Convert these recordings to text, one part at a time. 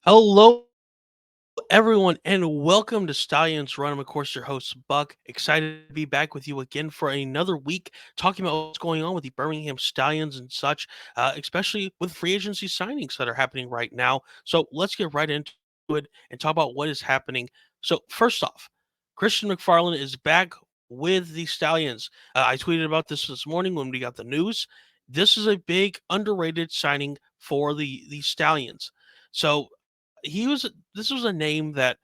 Hello, everyone, and welcome to Stallions Run. I'm, of course, your host, Buck. Excited to be back with you again for another week, talking about what's going on with the Birmingham Stallions and such, especially with free agency signings that are happening right now. So let's get right into it and talk about what is happening. So, first off, Christian McFarland is back with the Stallions. I tweeted about this morning when we got the news. This is a big underrated signing for the Stallions. So he was this was a name that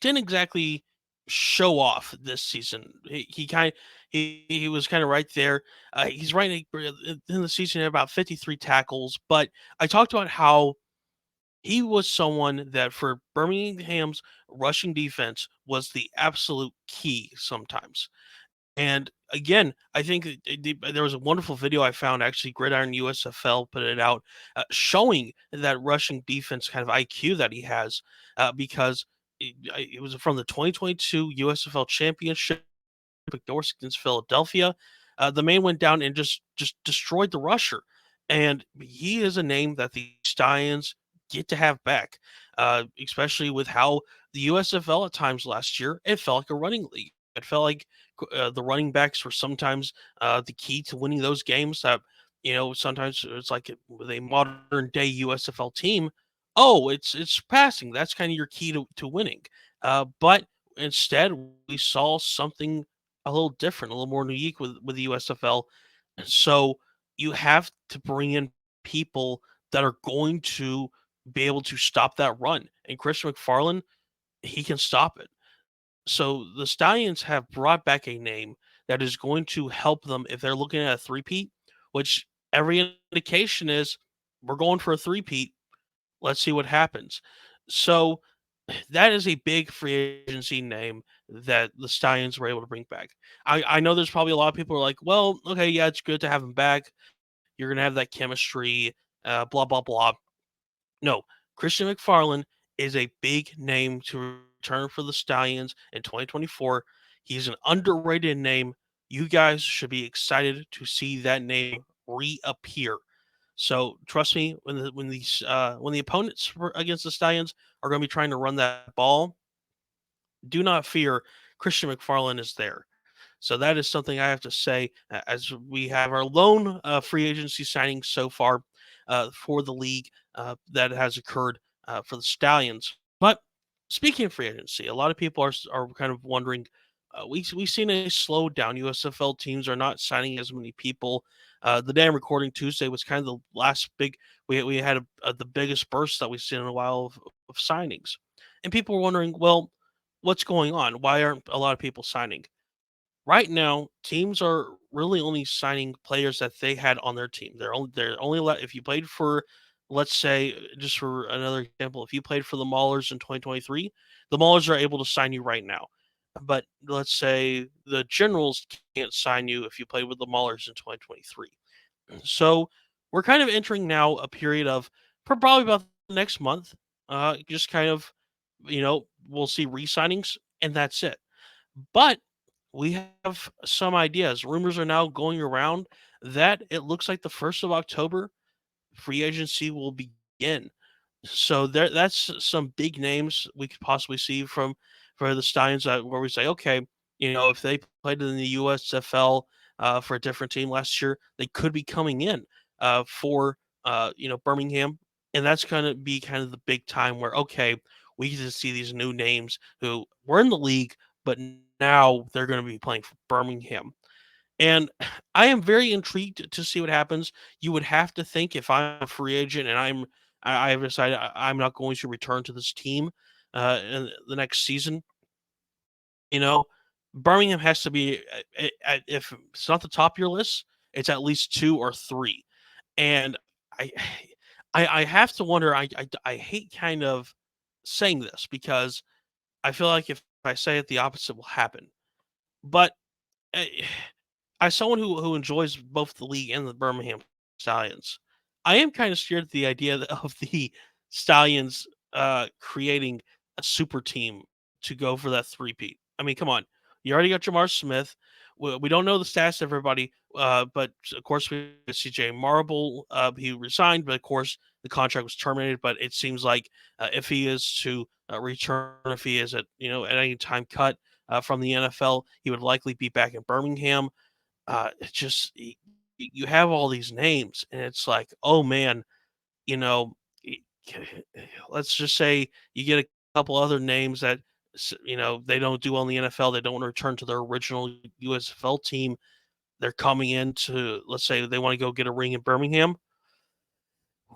didn't exactly show off this season. He was kind of right there. He's right in the season at about 53 tackles, but I talked about how he was someone that for Birmingham's rushing defense was the absolute key sometimes. And again, I think there was a wonderful video I found actually. Gridiron USFL put it out, showing that rushing defense kind of IQ that he has, because it was from the 2022 USFL Championship against Philadelphia. The man went down and just destroyed the rusher, and he is a name that the Stallions get to have back, especially with how the USFL at times last year it felt like a running league. It felt like the running backs were sometimes the key to winning those games. That sometimes it's like with a modern day USFL team. Oh, it's passing. That's kind of your key to winning. But instead, we saw something a little different, a little more unique with the USFL. So you have to bring in people that are going to be able to stop that run. And Chris McFarland, he can stop it. So the Stallions have brought back a name that is going to help them if they're looking at a three-peat, which every indication is we're going for a three-peat. Let's see what happens. So that is a big free agency name that the Stallions were able to bring back. I know there's probably a lot of people who are like, well, okay, yeah, it's good to have him back. You're gonna have that chemistry, blah blah blah. No, Christian McFarland is a big name to return for the Stallions in 2024. He's an underrated name. You guys should be excited to see that name reappear. So trust me, when the opponents against the Stallions are going to be trying to run that ball, do not fear. Christian McFarland is there. So that is something I have to say as we have our lone free agency signing so far for the league that has occurred for the Stallions. But speaking of free agency, a lot of people are kind of wondering. We've seen a slowdown. USFL teams are not signing as many people. The day I'm recording Tuesday was kind of the last big. We had the biggest burst that we've seen in a while of signings, and people were wondering, well, what's going on? Why aren't a lot of people signing? Right now, teams are really only signing players that they had on their team. They're only if you played for, let's say, just for another example, if you played for the Maulers in 2023, the Maulers are able to sign you right now. But let's say the Generals can't sign you if you played with the Maulers in 2023. So we're kind of entering now a period of for probably about the next month. Just kind of, we'll see re-signings and that's it. But we have some ideas. Rumors are now going around that it looks like the 1st of October free agency will begin. So that's some big names we could possibly see for the Stallions where we say, okay, if they played in the USFL for a different team last year, they could be coming in for Birmingham, and that's going to be kind of the big time where okay, we get to see these new names who were in the league, but now they're going to be playing for Birmingham. And I am very intrigued to see what happens. You would have to think if I'm a free agent and I've decided I'm not going to return to this team in the next season, you know, Birmingham has to be if it's not the top of your list, it's at least two or three. And I I have to wonder. I hate kind of saying this because I feel like if I say it, the opposite will happen. But eh, as someone who enjoys both the league and the Birmingham Stallions, I am kind of scared at the idea of the Stallions creating a super team to go for that three-peat. I mean, come on, you already got Jamar Smith. We don't know the stats of everybody, but of course we have CJ Marble. He resigned, but of course the contract was terminated, but it seems like if he is to return, if he is at any time cut from the NFL, he would likely be back in Birmingham. It just you have all these names, and it's like, oh man, you know, y- let's just say you get a couple other names that they don't do well in the NFL. They don't want to return to their original USFL team. They're coming in to, let's say they want to go get a ring in Birmingham.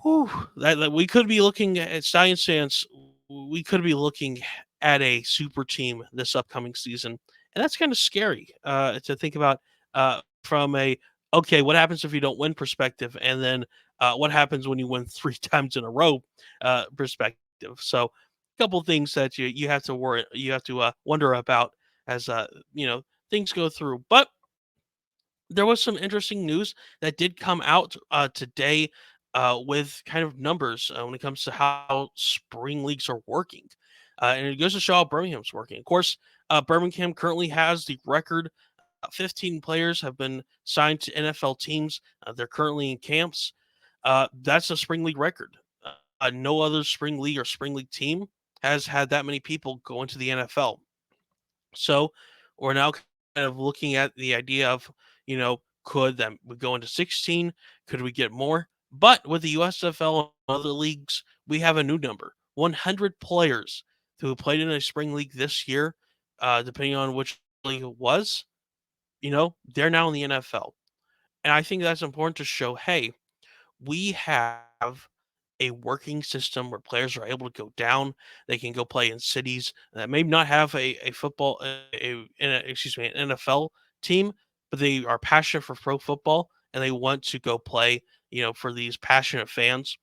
Whew, that we could be looking at Stallions fans. We could be looking at a super team this upcoming season, and that's kind of scary to think about from a okay, what happens if you don't win perspective, and then what happens when you win three times in a row perspective. So, a couple things that you have to wonder about as things go through, but there was some interesting news that did come out today with kind of numbers when it comes to how spring leagues are working. And it goes to show how Birmingham's working. Of course, Birmingham currently has the record. 15 players have been signed to NFL teams. They're currently in camps. That's a spring league record. No other spring league or spring league team has had that many people go into the NFL. So we're now kind of looking at the idea of, could that we go into 16? Could we get more? But with the USFL and other leagues, we have a new number 100 players who played in a spring league this year, depending on which league it was, they're now in the NFL. And I think that's important to show hey, we have a working system where players are able to go down. They can go play in cities that may not have a football, excuse me, an NFL team, but they are passionate for pro football and they want to go play, for these passionate fans.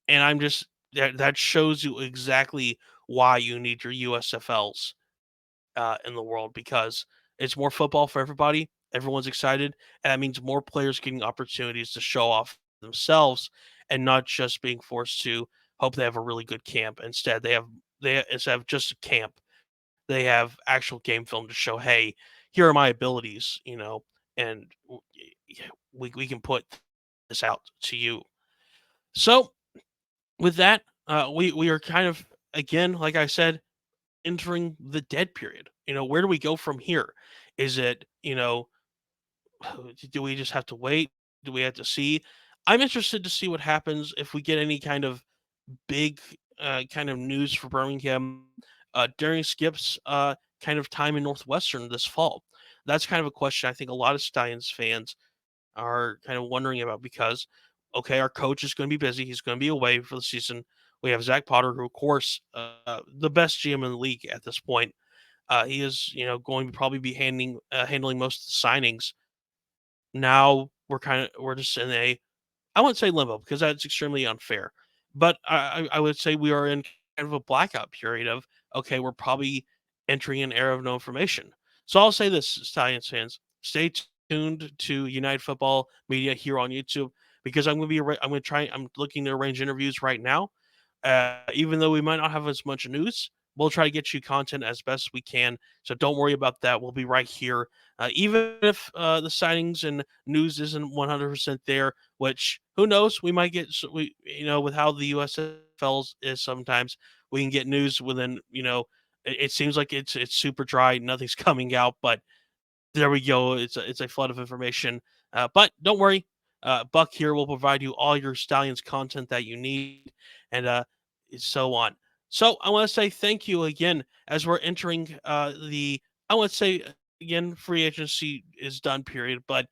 And that shows you exactly why you need your USFLs in the world because it's more football for everybody. Everyone's excited, and that means more players getting opportunities to show off themselves and not just being forced to hope they have a really good camp. Instead, instead of just a camp, they have actual game film to show, hey, here are my abilities, and we can put this out to you. So with that, we are kind of again, like I said, entering the dead period. Where do we go from here? Is it, do we just have to wait? Do we have to see? I'm interested to see what happens if we get any kind of big kind of news for Birmingham during Skip's kind of time in Northwestern this fall. That's kind of a question I think a lot of Stallions fans are kind of wondering about because, okay, our coach is going to be busy. He's going to be away for the season. We have Zach Potter, who, of course, the best GM in the league at this point. He is, going to probably be handling most of the signings. Now we're just in a I wouldn't say limbo because that's extremely unfair, but I would say we are in kind of a blackout period of okay, we're probably entering an era of no information. So I'll say this, Stallions fans, stay tuned to United Football Media here on YouTube because I'm going to try. I'm looking to arrange interviews right now. Even though we might not have as much news, we'll try to get you content as best we can. So don't worry about that. We'll be right here. Even if the sightings and news isn't 100% there, which who knows, we might get, with how the USFL is sometimes, we can get news within, it seems like it's super dry. Nothing's coming out, but there we go. It's a flood of information. But don't worry. Buck here will provide you all your Stallions content that you need, and so on. So I want to say thank you again as we're entering the. I want to say again, free agency is done. Period. But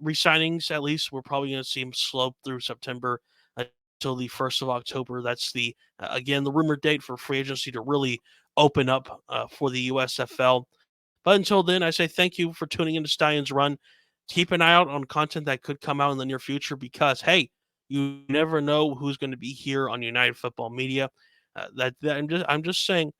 resignings, at least, we're probably going to see them slope through September until the 1st of October. That's the again the rumored date for free agency to really open up for the USFL. But until then, I say thank you for tuning into Stallions Run. Keep an eye out on content that could come out in the near future because, hey, you never know who's going to be here on United Football Media. That I'm just saying.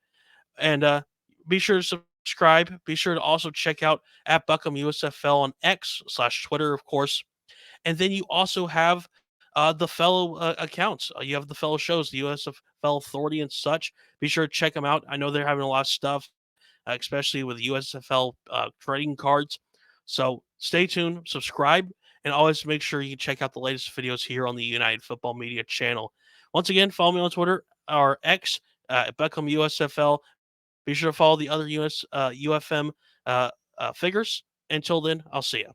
And be sure to subscribe. Be sure to also check out at Buckham USFL on X/Twitter, of course. And then you also have the fellow accounts. You have the fellow shows, the USFL Authority and such. Be sure to check them out. I know they're having a lot of stuff especially with USFL trading cards. So stay tuned, subscribe, and always make sure you check out the latest videos here on the United Football Media channel. Once again, follow me on Twitter or X, Beckham USFL. Be sure to follow the other UFM figures. Until then, I'll see you.